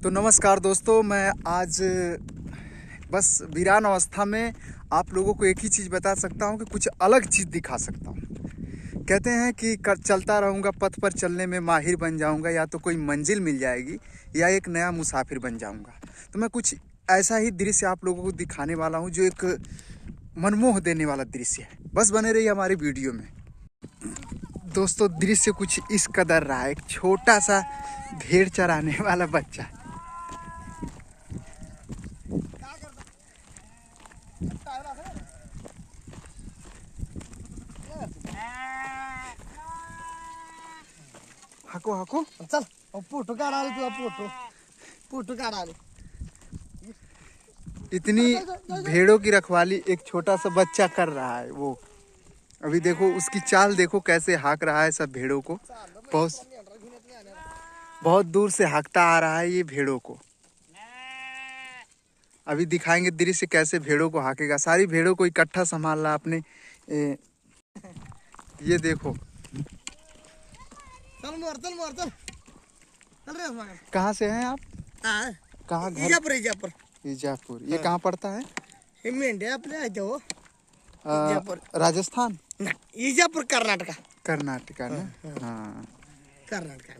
तो नमस्कार दोस्तों, मैं आज बस वीरान अवस्था में आप लोगों को एक ही चीज़ बता सकता हूँ कि कुछ अलग चीज़ दिखा सकता हूँ। कहते हैं कि चलता रहूँगा, पथ पर चलने में माहिर बन जाऊँगा, या तो कोई मंजिल मिल जाएगी या एक नया मुसाफिर बन जाऊँगा। तो मैं कुछ ऐसा ही दृश्य आप लोगों को दिखाने वाला हूँ जो एक मनमोह देने वाला दृश्य है। बस बने रहिए हमारी वीडियो में। दोस्तों, दृश्य कुछ इस कदर रहा है। एक छोटा सा भेड़ चराने वाला बच्चा हको हको चल फोटो काढा तुला फोटो काढा। इतनी भेड़ों की रखवाली एक छोटा सा बच्चा कर रहा है। वो अभी देखो उसकी चाल देखो कैसे हाँक रहा है सब भेड़ों को। बहुत दूर से हाँकता आ रहा है ये भेड़ों को। अभी दिखाएंगे दृश्य कैसे भेड़ों को हाँकेगा। सारी भेड़ों को इकट्ठा संभाल रहा अपने ये देखो। चल मोर चल रे। कहाँ से हैं आप? कहाँ घर? इजापुर। इजापुर। ये कहाँ पड़ता है? हे मेंढ्या आपल्या आहेत हो। राजस्थान, इजापुर कर्नाटका। कर्नाटका ना। हाँ, कर्नाटका